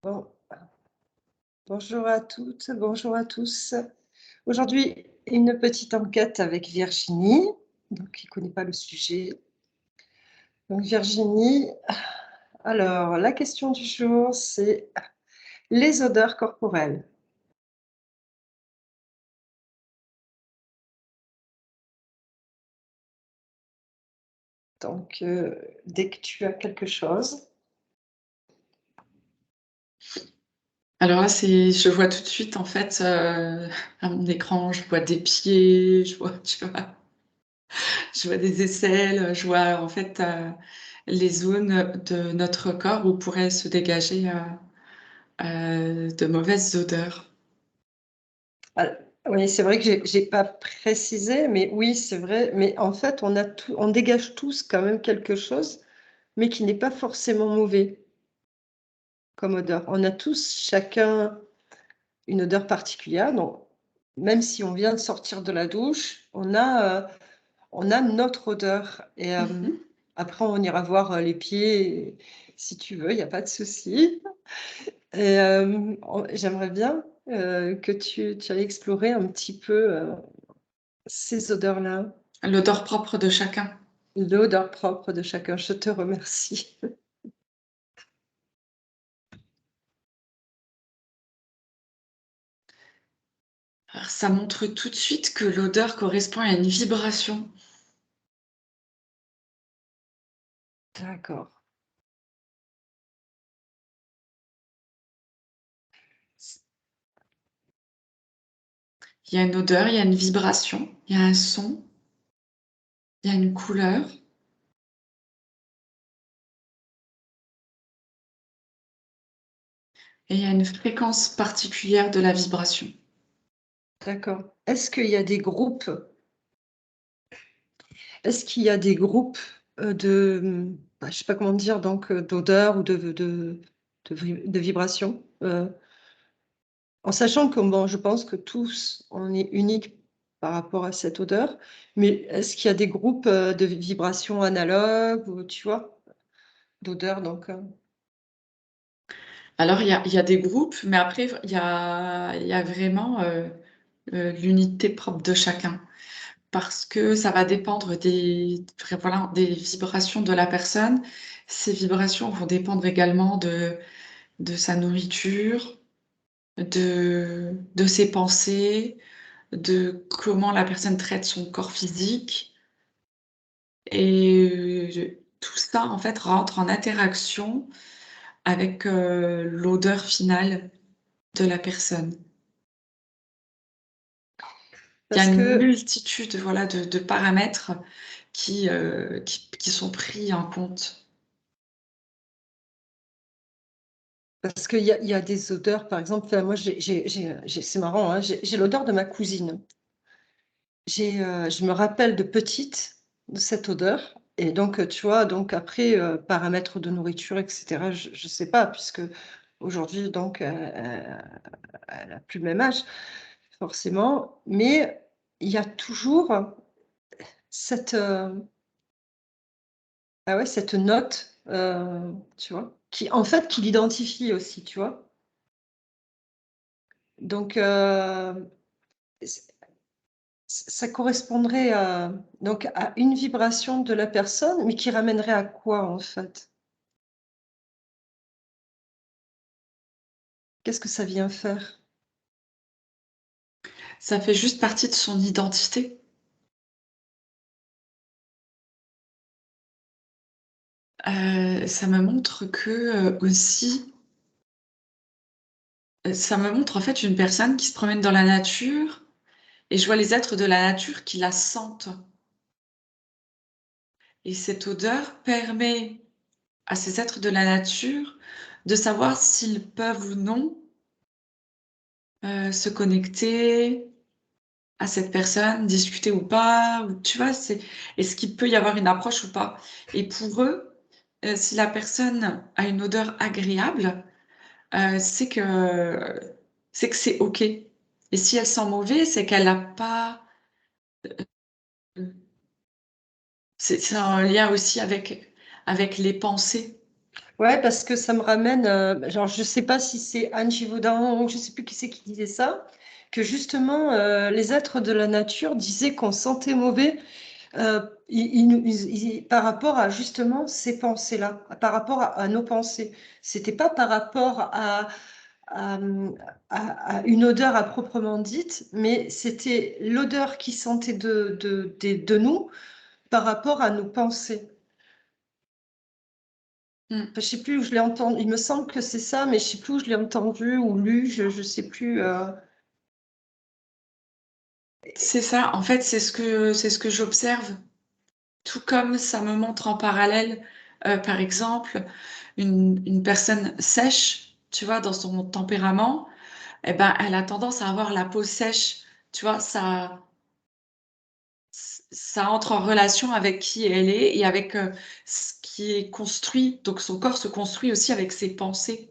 Bon, bonjour à toutes, bonjour à tous. Aujourd'hui, une petite enquête avec Virginie, donc qui ne connaît pas le sujet. Donc Virginie, alors la question du jour, c'est les odeurs corporelles. Donc, dès que tu as quelque chose, Alors là, je vois tout de suite, en fait, à mon écran, je vois des pieds, je vois des aisselles, je vois, en fait, les zones de notre corps où pourraient se dégager de mauvaises odeurs. ah, oui, c'est vrai que j'ai pas précisé, mais oui, c'est vrai. Mais en fait, on dégage tous quand même quelque chose, mais qui n'est pas forcément mauvais comme odeur. On a tous chacun une odeur particulière, donc même si on vient de sortir de la douche, on a notre odeur et Mhm. après on ira voir, les pieds si tu veux, il y a pas de souci et on j'aimerais bien, que tu ailles explorer un petit peu, ces odeurs-là, L'odeur propre de chacun. l'odeur propre de chacun. Je te remercie. Alors, ça montre tout de suite que l'odeur correspond à une vibration. D'accord. Il y a une odeur, il y a une vibration, il y a un son, il y a une couleur. Et il y a une fréquence particulière de la vibration. D'accord. Est-ce qu'il y a des groupes, de, bah, je sais pas comment dire, donc d'odeurs ou de vibrations? En sachant que bon, je pense que tous, on est uniques par rapport à cette odeur, mais est-ce qu'il y a des groupes, de vibrations analogues ou tu vois? D'odeurs donc Alors, il y a des groupes, mais après, il y a vraiment l'unité propre de chacun. Parce que ça va dépendre voilà, des vibrations de la personne. Ces vibrations vont dépendre également de sa nourriture, de ses pensées, de comment la personne traite son corps physique. Et tout ça, en fait, rentre en interaction avec l'odeur finale de la personne. Il y a parce une que multitude, voilà, de paramètres qui sont pris en compte. parce qu'il y a des odeurs, par exemple, enfin moi c'est marrant, hein, j'ai l'odeur de ma cousine. Je me rappelle de petite, de cette odeur et donc tu vois, donc après, paramètres de nourriture et cetera, je sais pas puisque aujourd'hui donc, elle a plus le même âge forcément, mais il y a toujours cette, ah ouais, cette note, tu vois? Qui en fait, qui l'identifie aussi, tu vois? Donc c ça correspondrait à donc à une vibration de la personne, mais qui ramènerait à quoi, en fait? Qu'est-ce que ça vient faire? Ça fait juste partie de son identité. Ça me montre que aussi, ça me montre en fait une personne qui se promène dans la nature et je vois les êtres de la nature qui la sentent. Et cette odeur permet à ces êtres de la nature de savoir s'ils peuvent ou non se connecter à cette personne, discuter ou pas, ou, tu vois, est-ce qu'il peut y avoir une approche ou pas? Et pour eux, si la personne a une odeur agréable, euh, c'est que c'est que c'est OK. Et si elle sent mauvais, c'est qu'elle n'a pas. C'est un lien aussi avec les pensées. Ouais, parce que ça me ramène, genre, je sais pas si c'est Anne Givaudan ou je sais plus qui c'est qui disait ça, que justement, les êtres de la nature disaient qu'on sentait mauvais par rapport à justement ces pensées-là, par rapport à nos pensées. C'était pas par rapport à, à une odeur à proprement dite, mais c'était l'odeur qui sentait de nous par rapport à nos pensées. Mm. Je sais plus où je l'ai entendu. Il me semble que c'est ça, mais je sais plus où je l'ai entendu ou lu. Je sais plus. C'est ça, en fait, c'est ce que j'observe. Tout comme ça me montre en parallèle, par exemple, une personne sèche, tu vois, dans son tempérament, eh ben, elle a tendance à avoir la peau sèche. Tu vois, ça entre en relation avec qui elle est et avec ce qui est construit. Donc son corps se construit aussi avec ses pensées.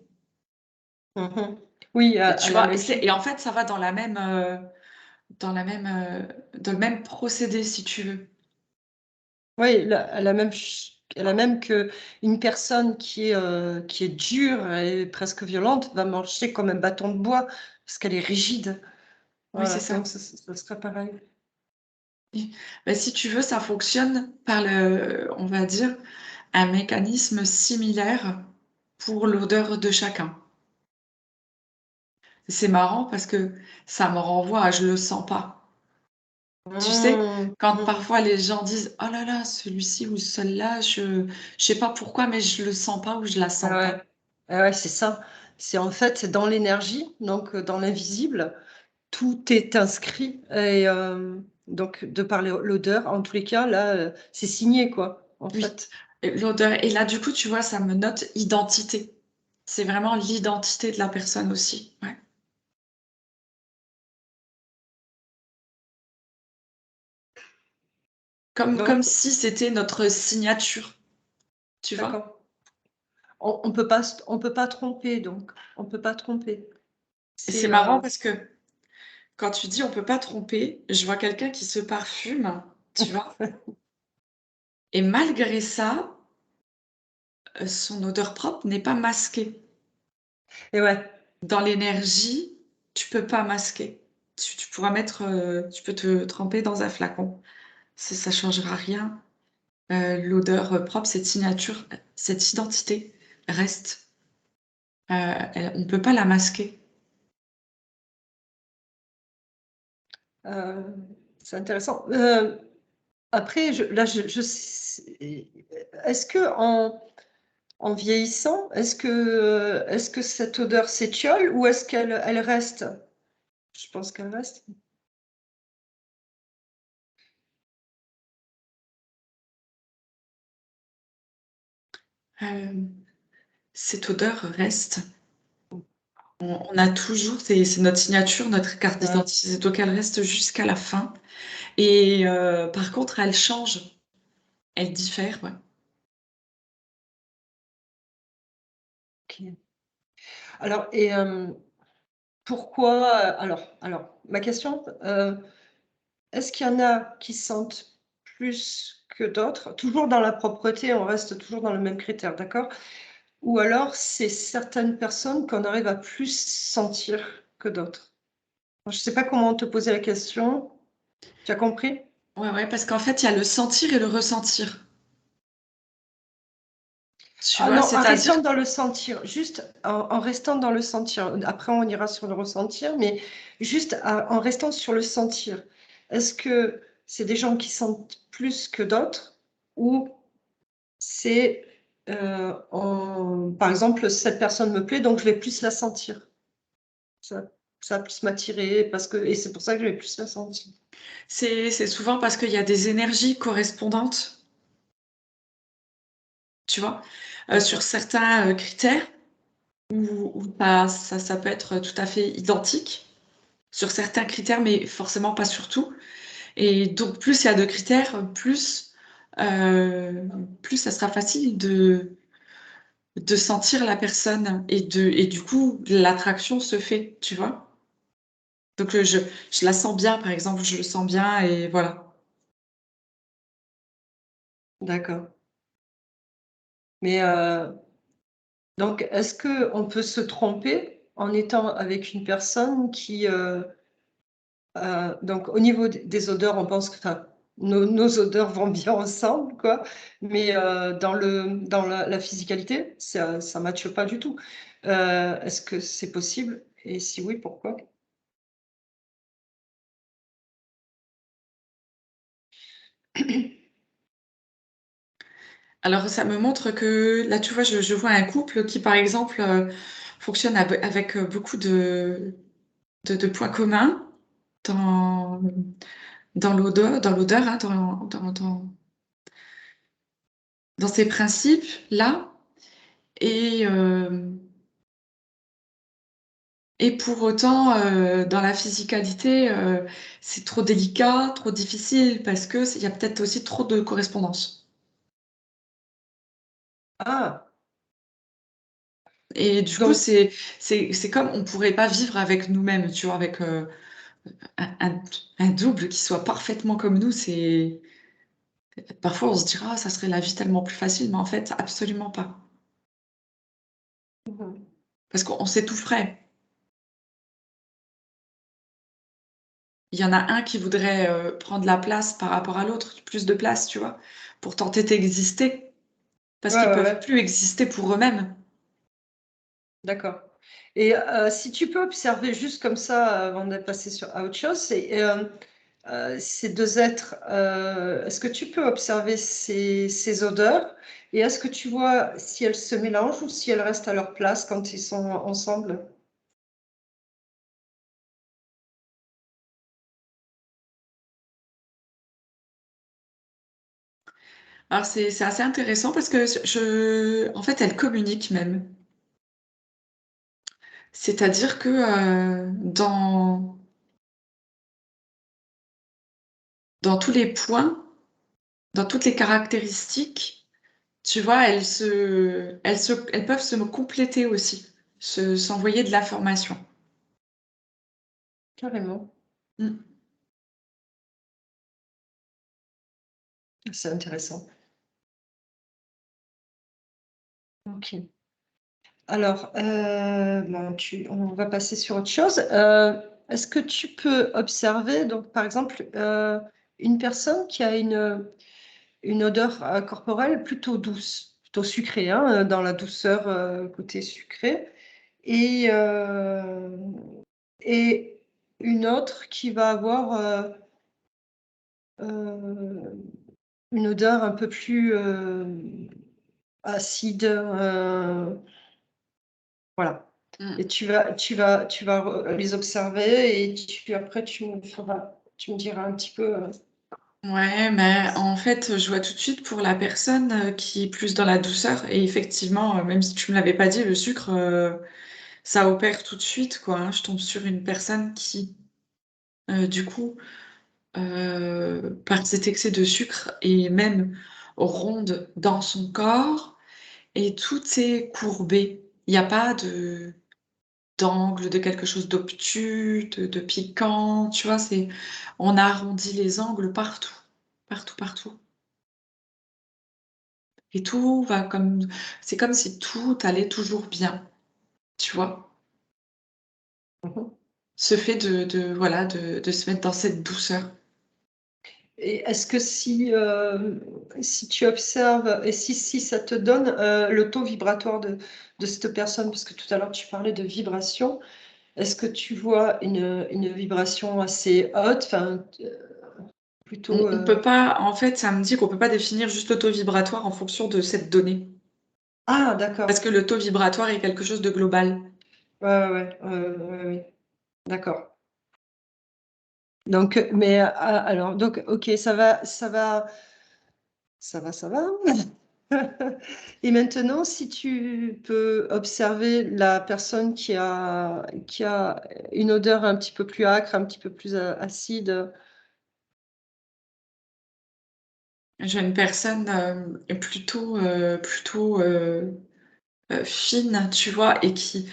Mhm. Oui, Et à tu la vois, et, logique. et en fait, ça va dans le même procédé, si tu veux. Oui, elle a même que une personne qui est dure et presque violente va marcher comme un bâton de bois parce qu'elle est rigide. Oui, c'est Voilà, donc ça. ça serait pareil. Ben, si tu veux, ça fonctionne par on va dire, un mécanisme similaire pour l'odeur de chacun. C'est marrant parce que ça me renvoie à je le sens pas. Tu sais, Mmh, quand mmh. parfois les gens disent oh là là, celui-ci ou celle-là, je sais pas pourquoi, mais je le sens pas ou je la Ah sens pas. ouais, ah ouais, c'est ça. C'est en fait dans l'énergie, donc dans l'invisible, tout est inscrit et donc de par l'odeur, en tous les cas, là, c'est signé quoi, en Oui, fait. l'odeur. Et là, du coup, tu vois, ça me note identité. C'est vraiment l'identité de la personne aussi. Ouais. Comme Donc, si c'était notre signature, tu vois. d'accord. On peut pas tromper donc, on peut pas tromper. Et c'est C'est, marrant parce que quand tu dis on peut pas tromper, je vois quelqu'un qui se parfume, tu vois. Et malgré ça, son odeur propre n'est pas masquée. et ouais, Dans l'énergie, tu peux pas masquer. Tu pourras mettre, tu peux te tremper dans un flacon. Ça changera rien. L'odeur propre, cette signature, cette identité reste. On ne peut pas la masquer. heu, c'est intéressant. Après je sais est-ce qu'en en vieillissant, est-ce que cette odeur s'étiole ou est-ce qu'elle reste? Je pense qu'elle reste. Euh, cette odeur reste. On a toujours, c'est notre signature, notre carte Ouais, d'identité, donc elle reste jusqu'à la fin. Et par contre, elle change, elle diffère. Ouais. OK. Alors et pourquoi, ma question, est-ce qu'il y en a qui sentent plus que d'autres? Toujours dans la propreté, on reste toujours dans le même critère, d'accord? Ou alors c'est certaines personnes qu'on arrive à plus sentir que d'autres? Je ne sais pas comment te poser la question. Tu as compris? Ouais, ouais, parce qu'en fait, il y a le sentir et le ressentir. Tu Ah vois, non, en c'est-à-dire, restant dans le sentir, juste en restant dans le sentir. Après, on ira sur le ressentir, mais juste en restant sur le sentir. Est-ce que c'est des gens qui sentent plus que d'autres ou c'est, par exemple, cette personne me plaît, donc je vais plus la sentir. Ça, ça va plus m'attirer parce que, et c'est pour ça que je vais plus la sentir. c'est souvent parce qu'il y a des énergies correspondantes, tu vois, sur D'accord. certains critères où ça peut être tout à fait identique sur certains critères, mais forcément pas sur tout. Et donc, plus il y a de critères, euh, plus ça sera facile de sentir la personne et du coup, l'attraction se fait, tu vois. Donc, je la sens bien, par exemple, je le sens bien et voilà. D'accord. Mais Donc, est-ce qu'on peut se tromper en étant avec une personne qui... donc, au niveau des odeurs, on pense que nos odeurs vont bien ensemble, quoi. Mais dans la physicalité, ça ne matche pas du tout. Est-ce que c'est possible? Et si oui, pourquoi? Alors, ça me montre que, là, tu vois, je vois un couple qui, par exemple, fonctionne avec beaucoup de points communs dans, dans l'odeur, hein, dans ces principes-là. Et, euh, et pour autant, dans la physicalité, c'est trop délicat, trop difficile, parce que il y a peut-être aussi trop de correspondance. Ah, Et du coup, donc, c'est comme on pourrait pas vivre avec nous-mêmes, tu vois, avec un, un- un double qui soit parfaitement comme nous. C'est parfois on se dira, ah, ça serait la vie tellement plus facile, mais en fait, absolument pas, mhm. parce qu'on s'étoufferait. Il y en a un qui voudrait prendre la place par rapport à l'autre, plus de place, tu vois, pour tenter d'exister, parce Ouais, qu'ils ouais, peuvent ouais, plus exister pour eux-mêmes. d'accord. Et si tu peux observer juste comme ça, avant de passer à autre chose, ces deux êtres, est-ce que tu peux observer ces odeurs et est-ce que tu vois si elles se mélangent ou si elles restent à leur place quand ils sont ensemble? Alors c'est assez intéressant parce que en fait, elles communiquent même. C'est-à-dire que dans tous les points, dans toutes les caractéristiques, tu vois, elles peuvent se compléter aussi, s'envoyer de l'information. Carrément. Mm. C'est intéressant. Ok. Alors, bon, on va passer sur autre chose. Est-ce que tu peux observer, donc, par exemple, une personne qui a une odeur corporelle plutôt douce, plutôt sucrée, hein, dans la douceur côté sucré, et, euh, et une autre qui va avoir euh, une odeur un peu plus acide, voilà. Mm. Et tu vas les observer et après tu me diras un petit peu. Ouais, mais en fait, je vois tout de suite pour la personne qui est plus dans la douceur. Et effectivement, même si tu me l'avais pas dit, le sucre, ça opère tout de suite, quoi, hein. Je tombe sur une personne qui, du coup, par cet excès de sucre, est même ronde dans son corps et tout est courbé. Il n'y a pas d'angle, de quelque chose d'obtus, de piquant, tu vois, on arrondit les angles partout, partout, partout. Et tout va c'est comme si tout allait toujours bien, tu vois. Mhm. Ce fait voilà, de se mettre dans cette douceur. Et est-ce que si tu observes et si ça te donne le taux vibratoire de cette personne, parce que tout à l'heure tu parlais de vibration, est-ce que tu vois une vibration assez haute, enfin plutôt On peut pas, en fait, ça me dit qu'on peut pas définir juste le taux vibratoire en fonction de cette donnée. ah Parce que d'accord, le taux vibratoire est quelque chose de global. ouais, ouais, ouais, ouais, d'accord. Donc, mais alors, donc, ok, ça va. Et maintenant, si tu peux observer la personne qui a une odeur un petit peu plus âcre, un petit peu plus acide. J'ai une personne plutôt fine, tu vois, et qui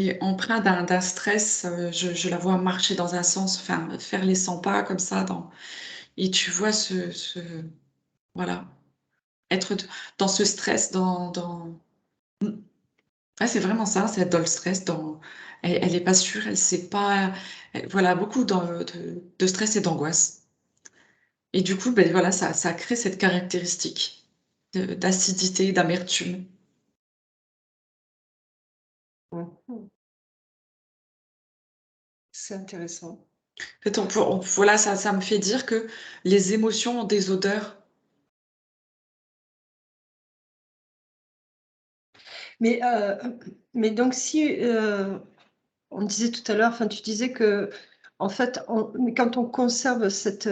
est empreinte d'un stress. Je la vois marcher dans un sens, enfin, faire les 100 pas comme ça, et tu vois voilà, être dans ce stress, Ouais, c'est vraiment ça, c'est être dans le stress, elle est pas sûre, elle sait pas, voilà, beaucoup de stress et d'angoisse. Et du coup, ben voilà, ça crée cette caractéristique d'acidité, d'amertume. Mhm. C'est intéressant. En fait, voilà, ça me fait dire que les émotions ont des odeurs. Mais, mais donc si, on disait tout à l'heure, enfin tu disais que en fait, mais quand on conserve cette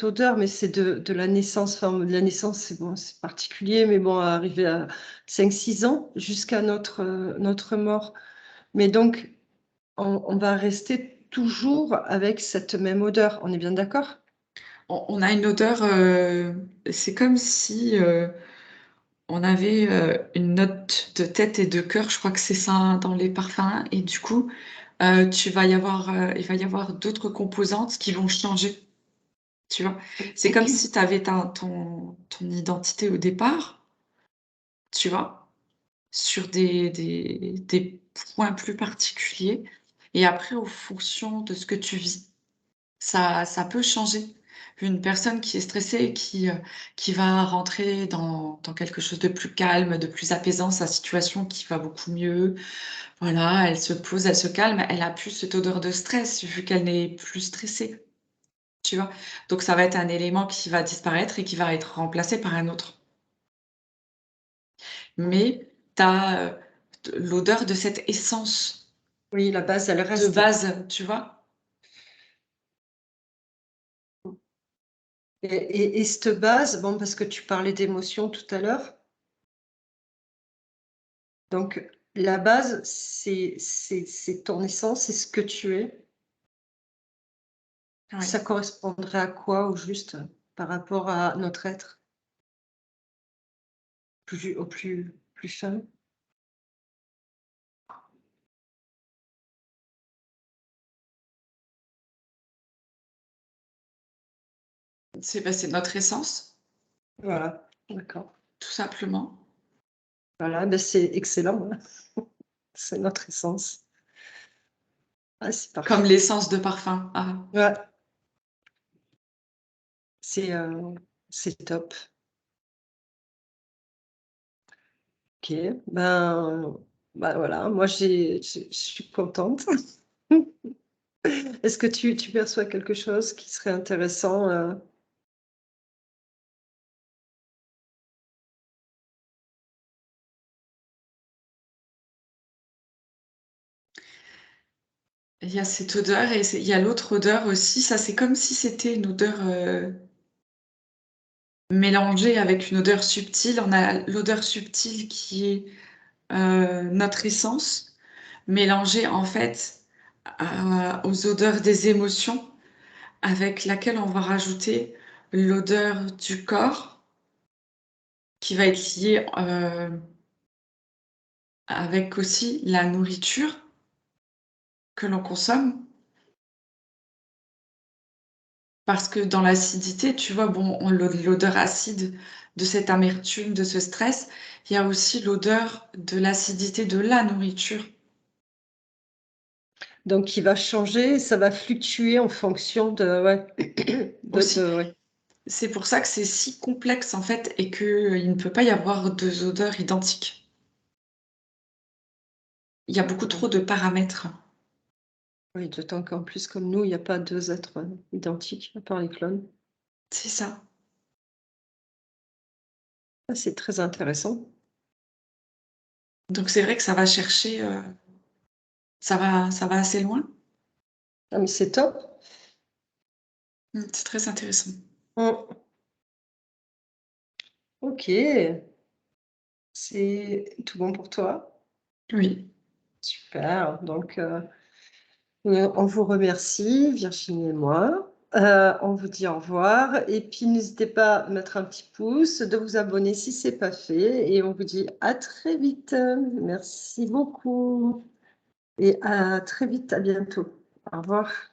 odeur, mais c'est de la naissance. Enfin, de la naissance, c'est bon, c'est particulier, mais bon, arrivé à 5, 6 ans, jusqu'à notre mort. Mais donc, on va rester toujours avec cette même odeur. On est bien d'accord? On a une odeur, c'est comme si on avait une note de tête et de cœur, je crois que c'est ça dans les parfums, et du coup, il va y avoir d'autres composantes qui vont changer, tu vois. C'est comme si tu avais ton identité au départ, tu vois, sur des points plus particuliers, et après, en fonction de ce que tu vis, ça peut changer. Une personne qui est stressée, qui va rentrer dans quelque chose de plus calme, de plus apaisant, sa situation qui va beaucoup mieux. Voilà, elle se pose, elle se calme, elle a plus cette odeur de stress vu qu'elle n'est plus stressée, tu vois. Donc ça va être un élément qui va disparaître et qui va être remplacé par un autre. Mais tu as l'odeur de cette essence Oui, la base, elle de reste. base, tu vois. Et cette base, bon, parce que tu parlais d'émotion tout à l'heure, donc la base, c'est ton essence, c'est ce que tu es. Ouais. Ça correspondrait à quoi au juste par rapport à notre être, plus fin? C'est notre essence, Voilà, d'accord. tout simplement. Voilà, ben c'est excellent, hein. C'est notre essence. Ah, c'est Comme parfait. l'essence de parfum. Ah. Ouais, c'est, c'est top. OK, ben, voilà, moi je suis contente. Est-ce que tu perçois quelque chose qui serait intéressant, Il y a cette odeur et il y a l'autre odeur aussi. Ça, c'est comme si c'était une odeur mélangée avec une odeur subtile. On a l'odeur subtile qui est notre essence, mélangée en fait aux odeurs des émotions, avec laquelle on va rajouter l'odeur du corps, qui va être liée avec aussi la nourriture que l'on consomme. Parce que dans l'acidité, tu vois, bon, l'odeur acide de cette amertume, de ce stress, il y a aussi l'odeur de l'acidité de la nourriture donc qui va changer, ça va fluctuer en fonction de ouais, aussi. ouais. C'est pour ça que c'est si complexe en fait et qu'il ne peut pas y avoir deux odeurs identiques. Il y a beaucoup trop Mmh. de paramètres. Oui, d'autant qu'en plus, comme nous, il y a pas 2 êtres, identiques, à part les clones. C'est ça. Ah, c'est très intéressant. Donc c'est vrai que ça va chercher, ça va assez loin. Ah, mais c'est top. C'est très intéressant. Mmh. OK, c'est tout bon pour toi? Oui, Super, donc on vous remercie, Virginie et moi. On vous dit au revoir et puis n'hésitez pas à mettre un petit pouce, de vous abonner si c'est pas fait et on vous dit à très vite. Merci beaucoup et à très vite, à bientôt. Au revoir.